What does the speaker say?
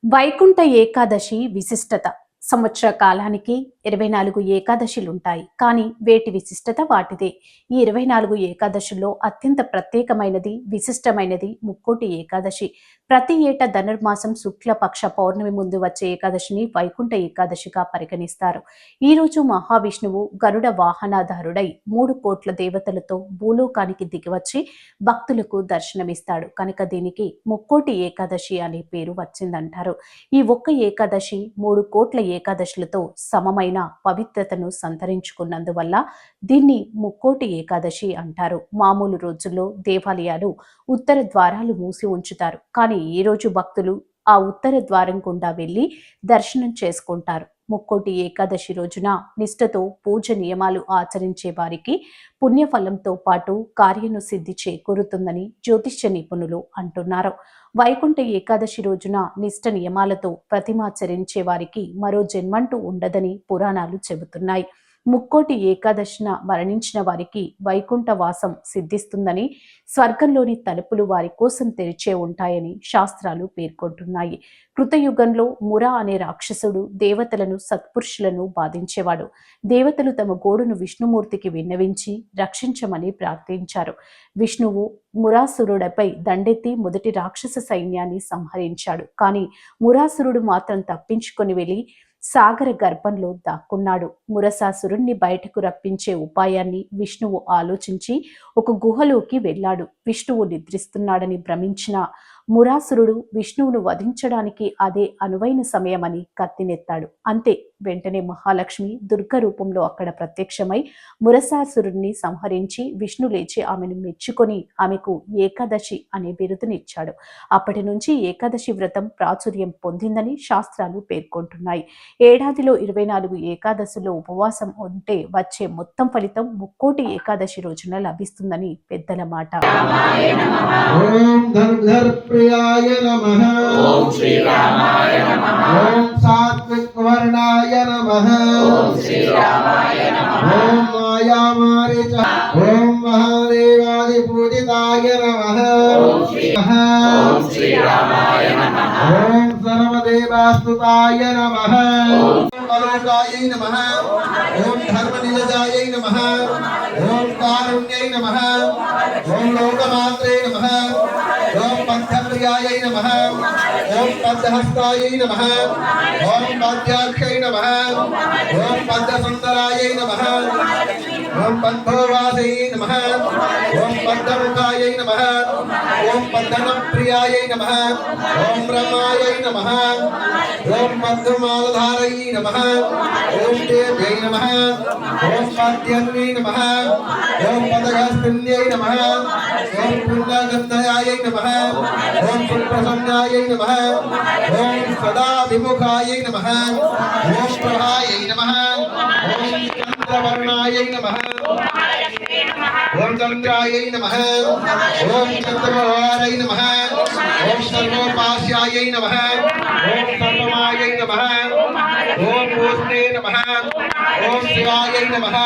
వైకుంఠ ఏకాదశి విశిష్టత. సంవత్సర కాలానికి 24 ఏకాదశులుంటాయి. కానీ వేటి విశిష్టత వాటిదే. ఈ 24 ఏకాదశుల్లో అత్యంత ప్రత్యేకమైనది, విశిష్టమైనది ముక్కోటి ఏకాదశి. ప్రతి ఏటా ధనుర్మాసం శుక్లపక్ష పౌర్ణమి ముందు వచ్చే ఏకాదశిని వైకుంఠ ఏకాదశిగా పరిగణిస్తారు. ఈరోజు మహావిష్ణువు గరుడ వాహనాధారుడై 3 కోట్ల దేవతలతో భూలోకానికి దిగివచ్చి భక్తులకు దర్శనమిస్తాడు. కనుక దీనికి ముక్కోటి ఏకాదశి అనే పేరు వచ్చిందంటారు. ఈ ఒక్క ఏకాదశి 3 కోట్ల ఏకాదశులతో సమమైన పవిత్రతను సంతరించుకున్నందువల్ల దీన్ని ముక్కోటి ఏకాదశి అంటారు. మామూలు రోజుల్లో దేవాలయాలు ఉత్తర ద్వారాలు మూసి ఉంచుతారు. కానీ ఈ రోజు భక్తులు ఆ ఉత్తర ద్వారం గుండా వెళ్లి దర్శనం చేసుకుంటారు. ముక్కోటి ఏకాదశి రోజున నిష్ఠతో పూజ నియమాలు ఆచరించే వారికి పుణ్యఫలంతో పాటు కార్యను సిద్ధి చేకూరుతుందని జ్యోతిష్య నిపుణులు అంటున్నారు. వైకుంఠ ఏకాదశి రోజున నిష్ఠ నియమాలతో ప్రతిమాచరించే వారికి మరో జన్మంటూ ఉండదని పురాణాలు చెబుతున్నాయి. ముక్కోటి ఏకాదశిన మరణించిన వారికి వైకుంఠ వాసం సిద్ధిస్తుందని, స్వర్గంలోని తలుపులు వారి కోసం తెరిచే ఉంటాయని శాస్త్రాలు పేర్కొంటున్నాయి. కృతయుగంలో మురా అనే రాక్షసుడు దేవతలను సత్పురుషులను బాధించేవాడు. దేవతలు తమ గోడును విష్ణుమూర్తికి విన్నవించి రక్షించమని ప్రార్థించారు. విష్ణువు మురాసురుడిపై దండెత్తి మొదటి రాక్షస సైన్యాన్ని సంహరించాడు. కానీ మురాసురుడు మాత్రం తప్పించుకొని వెళ్లి సాగర గర్భంలో దాక్కున్నాడు. మురసాసురుణ్ణి బయటకు రప్పించే ఉపాయాన్ని విష్ణువు ఆలోచించి ఒక గుహలోకి వెళ్ళాడు. విష్ణువు నిద్రిస్తున్నాడని భ్రమించిన మురాసురుడు విష్ణువును వధించడానికి అదే అనువైన సమయమని కత్తినెత్తాడు. అంతే, వెంటనే మహాలక్ష్మి దుర్గ రూపంలో అక్కడ ప్రత్యక్షమై మురసాసురుడిని సంహరించి విష్ణు లేచి ఆమెను మెచ్చుకొని ఆమెకు ఏకాదశి అనే బిరుదునిచ్చాడు. అప్పటి నుంచి ఏకాదశి వ్రతం ప్రాచుర్యం పొందిందని శాస్త్రాలు పేర్కొంటున్నాయి. ఏడాదిలో 24 ఏకాదశుల్లో ఉపవాసం ఉంటే వచ్చే మొత్తం ఫలితం ముక్కోటి ఏకాదశి రోజున లభిస్తుందని పెద్దల మాట. ప్రియాయ నమః. ఓం శ్రీరామాయ నమః. ఓం సాత్విక్ వర్ణాయ నమః. ఓం శ్రీరామాయ నమః. ఓం మాయామారిచ. ఓం మహాదేవాది పూజితాయ నమః. ఓం శ్రీరామాయ నమః. ఓం సర్వదేవాస్తుతాయ నమః. ఓం అలోకాయై నమః. ఓం ధర్మనిలయాయై నమః. ఓం కారుణ్యై నమః. ఓం లోకమాత్రే నమః. ఓం పంచప్రియాయై నమః. ఓం పంచహస్తాయై నమః. ఓం పాద్యాక్షై నమః. ఓం పంచసుందరాయై నమః. ఓం పద్మవాసై నమః. ఓం పద్మముఖాయై నమః. ఓం పద్మప్రియాయై నమః. ఓం బ్రహ్మాయై నమః. ఓం పద్మమాలధారై నమః. ఓం దేవ్యై నమః. ఓం పద్యన్వై నమః. ఓం పదగస్పిన్యై నమః. ఓం పుణ్యగంధయాయై నమః. ఓం సుప్రసన్నాయై నమః. ఓం సదాభిముఖాయై నమః. ఓం ప్రభాయై నమః. ఓం చంద్రవర్ణాయై నమః. ఓం చంద్రాయై నమః. ఓం చంద్రమహారై నమః. ఓం సర్వోపాస్యాయై నమః. ఓం సర్వమాయై నమః. ఓం పూర్ణే నమః. ఓం శివాయై నమః.